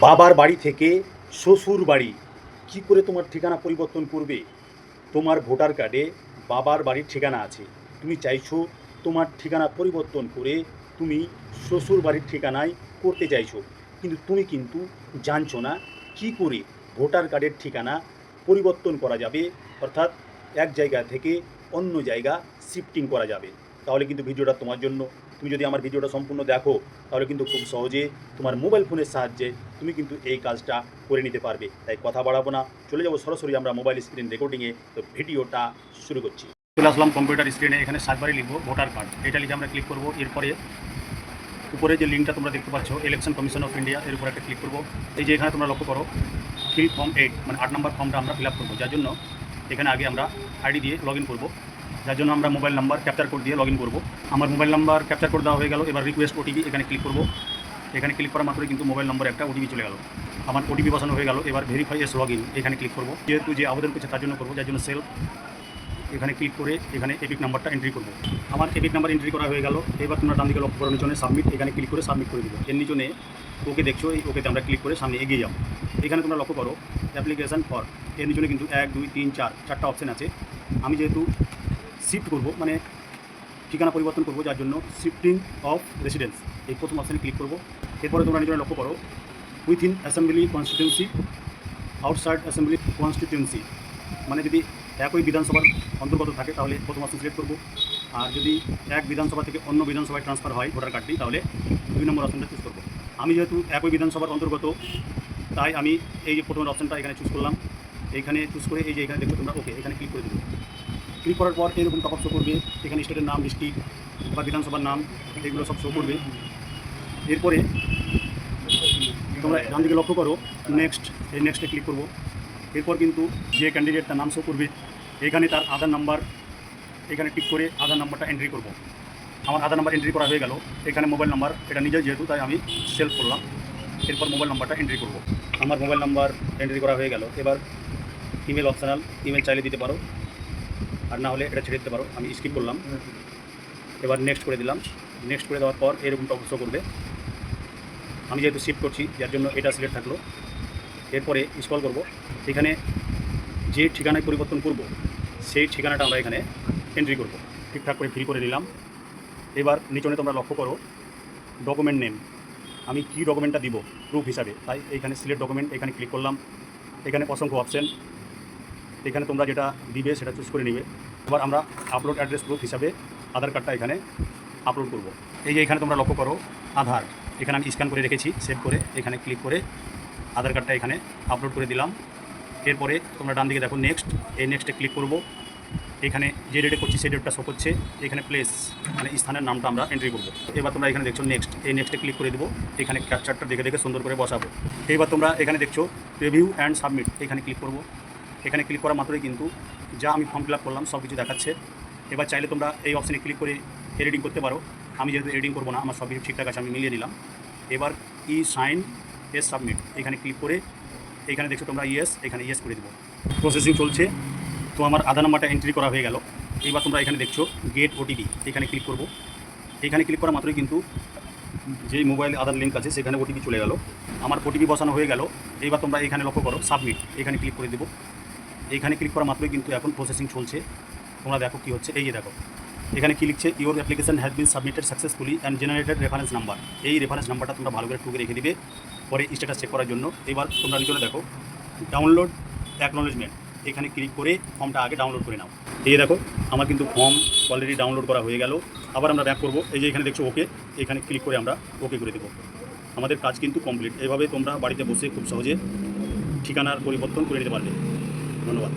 বাবার বাড়ি থেকে শ্বশুর বাড়ি কী করে তোমার ঠিকানা পরিবর্তন করবে? তোমার ভোটার কার্ডে বাবার বাড়ির ঠিকানা আছে, তুমি চাইছো তোমার ঠিকানা পরিবর্তন করে তুমি শ্বশুর বাড়ির ঠিকানায় করতে চাইছো, কিন্তু তুমি জানছো না কী করে ভোটার কার্ডের ঠিকানা পরিবর্তন করা যাবে, অর্থাৎ এক জায়গা থেকে অন্য জায়গা শিফটিং করা যাবে। তাহলে কিন্তু ভিডিওটা তোমার জন্য। তুমি যদি আমার ভিডিওটা সম্পূর্ণ দেখো তাহলে কিন্তু খুব সহজে তোমার মোবাইল ফোনের সাহায্যে তুমি কিন্তু এই কাজটা করে নিতে পারবে। তাই কথা বাড়াবো না, চলে যাবো সরাসরি আমরা মোবাইল স্ক্রিন রেকর্ডিংয়ে। তো ভিডিওটা শুরু করছি। চলে আসলাম কম্পিউটার স্ক্রিনে, এখানে সার্চবারে লিখবো ভোটার কার্ড, এটা লিখে আমরা ক্লিক করবো। এরপরে উপরে যে লিঙ্কটা তোমরা দেখতে পাচ্ছ ইলেকশন কমিশন অফ ইন্ডিয়া, এর উপর একটা ক্লিক করবো। এই যে এখানে তোমরা লক্ষ্য করো ফিল ফর্ম 8 মানে 8 নম্বর ফর্মটা আমরা ফিল আপ করবো, যার জন্য এখানে আগে আমরা আইডি দিয়ে লগ ইন করবো, যার জন্য আমরা মোবাইল নাম্বার ক্যাপচার কোড দিয়ে লগ ইন করবো। আমার মোবাইল নাম্বার ক্যাপচার কোড দেওয়া হয়ে গেল। এবার রিকোয়েস্ট ওটিপি, এখানে ক্লিক করবো। এখানে ক্লিক করা মাত্রই কিন্তু মোবাইল নম্বরে একটা ওটিপি চলে গেল। আমার ওটিপি বসানো হয়ে গেল। এবার ভেরিফাই এস লগ ইন, এখানে ক্লিক করবো। যেহেতু যে আবেদন করছে তার জন্য করবো, যার জন্য সেলফ, এখানে ক্লিক করে এখানে এপিক নাম্বারটা এন্ট্রি করবো। আমার এপিক নাম্বার এন্ট্রি করা হয়ে গেল। এবার তোমরা ডান দিকে লক্ষ্য করার জন্য সাবমিট, এখানে ক্লিক করে সাবমিট করে দেবো। এর নিচনে ওকে দেখছো, এই ওকেতে আমরা ক্লিক করে সামনে এগিয়ে যাবো। এখানে তোমরা লক্ষ্য করো অ্যাপ্লিকেশান ফর, এর নিচনে কিন্তু 1 2 3 4 চারটা অপশান আছে। আমি যেহেতু শিফট করবো মানে ঠিকানা পরিবর্তন করবো, যার জন্য শিফটিং অফ রেসিডেন্স এই প্রথম অপশানে ক্লিক করবো। এরপরে তোমরা নিজেরা লক্ষ্য করো within assembly constituency, outside assembly constituency, মানে যদি একই বিধানসভার অন্তর্গত থাকে তাহলে প্রথম অপশন সিলেক্ট করবো, আর যদি এক বিধানসভা থেকে অন্য বিধানসভায় ট্রান্সফার হয় ভোটার কার্ডটি তাহলে 2 নম্বর অপশনটা চুজ করবো। আমি যেহেতু একই বিধানসভার অন্তর্গত তাই আমি এই যে প্রথম অপশনটা এখানে চুজ করলাম। এইখানে চুজ করে এই যে এখানে দেখো তোমরা ওকে, এখানে ক্লিক করে দেবো। ক্লিক করার পর এরকম টপ আপ শো করবে, এখানে স্টেটের নাম, ডিস্ট্রিক্ট বা বিধানসভার নাম, এগুলো সব শো করবে। এরপরে তোমরা ডান দিকে লক্ষ্য করো নেক্সট, এই নেক্সটে ক্লিক করবো। এরপর কিন্তু যে ক্যান্ডিডেট তার নাম শো করবে, এখানে তার আধার নাম্বার, এখানে ক্লিক করে আধার নাম্বারটা এন্ট্রি করব। আমার আধার নাম্বার এন্ট্রি করা হয়ে গেল। এখানে মোবাইল নাম্বার, এটা নিজের যেহেতু তাই আমি সেলফ করলাম। এরপর মোবাইল নাম্বারটা এন্ট্রি করব। আমার মোবাইল নাম্বার এন্ট্রি করা হয়ে গেল। এবার ইমেল অপশনাল, ইমেল চাইলে দিতে পারো, আর না হলে এটা ছেড়ে দিতে পারো। আমি স্কিপ করলাম। এবার নেক্সট করে দিলাম। নেক্সট করে দেওয়ার পর এরকম টপ শো করবে। আমি যেহেতু শিফট করছি যার জন্য এটা সিলেক্ট থাকলো। এরপরে স্ক্রল করব, এখানে যে ঠিকানায় পরিবর্তন করব সেই ঠিকানাটা আমরা এখানে এন্ট্রি করব। ঠিকঠাক করে ফিল করে নিলাম। এবার নিচনে তোমরা লক্ষ্য করো ডকুমেন্ট নেম, আমি কী ডকুমেন্টটা দিব প্রুফ হিসাবে, তাই এইখানে সিলেক্ট ডকুমেন্ট, এখানে ক্লিক করলাম। এখানে অসংখ্য অপশান, এখানে তোমরা যেটা দিবে সেটা চুজ করে নিবে। এবার আমরা আপলোড অ্যাড্রেস প্রুফ হিসাবে আধার কার্ডটা এখানে আপলোড করব। এই যে এখানে তোমরা লক্ষ্য করো আধার, এখানে আমি স্ক্যান করে রেখেছি, সেভ করে এখানে ক্লিক করে আধার কার্ডটা এখানে আপলোড করে দিলাম। এরপরে তোমরা ডান দিকে দেখো নেক্সট, এই নেক্সটে ক্লিক করব। এখানে যে ডেটে করছি সেই ডেটটা শো করছে। এখানে প্লেস মানে স্থানের নামটা আমরা এন্ট্রি করব। এবার তোমরা এখানে দেখছো নেক্সট, এই নেক্সটে ক্লিক করে দেবো। এখানে ক্যাপচারটা দেখে দেখে সুন্দর করে বসাবো। এবার তোমরা এখানে দেখছো রিভিউ অ্যান্ড সাবমিট, এখানে ক্লিক করব। এখানে ক্লিক করা মাত্রই কিন্তু যা আমি ফর্ম ফিল আপ করলাম সব কিছু দেখাচ্ছে। এবার চাইলে তোমরা এই অপশানে ক্লিক করে এডিটিং করতে পারো। আমি যেহেতু এডিটিং করবো না, আমার সব কিছু ঠিকঠাক আছে, আমি মিলিয়ে নিলাম। এবার ই সাইন এস সাবমিট, এখানে ক্লিক করে এখানে দেখছো তোমরা ইয়েস, এখানে ইয়েস করে দেবো। প্রসেসিং চলছে। তো আমার আধার নাম্বারটা এন্ট্রি করা হয়ে গেল। এবার তোমরা এখানে দেখছো গেট ওটিপি, এখানে ক্লিক করব। এখানে ক্লিক করা মাত্রই কিন্তু যেই মোবাইল আধার লিঙ্ক আছে সেখানে ওটিপি চলে গেল। আমার ওটিপি বসানো হয়ে গেল। এবার তোমরা এখানে লক্ষ্য করো সাবমিট, এখানে ক্লিক করে দেবো। এখানে ক্লিক করা মাত্রই কিন্তু এখন প্রসেসিং চলছে। তোমরা দেখো কী হচ্ছে, এই যে দেখো এখানে কি লিখছে, your application has been submitted successfully and generated reference number. এই রেফারেন্স নাম্বারটা তোমরা ভালো করে টুকে রেখে দিবে পরে স্ট্যাটাস চেক করার জন্য। এবার তোমরা নিচে দেখো ডাউনলোড অ্যাকনোলেজমেন্ট, এখানে ক্লিক করে ফর্মটা আগে ডাউনলোড করে নাও। এই দেখো আমার কিন্তু ফর্ম অলরেডি ডাউনলোড করা হয়ে গেল। আবার আমরা ব্যাক করব, এই যে এখানে দেখছো ওকে, এখানে ক্লিক করে আমরা ওকে করে দেবো। আমাদের কাজ কিন্তু কমপ্লিট। এইভাবে তোমরা বাড়িতে বসে খুব সহজে ঠিকানার পরিবর্তন করে নিতে পারবে। ধন্যবাদ।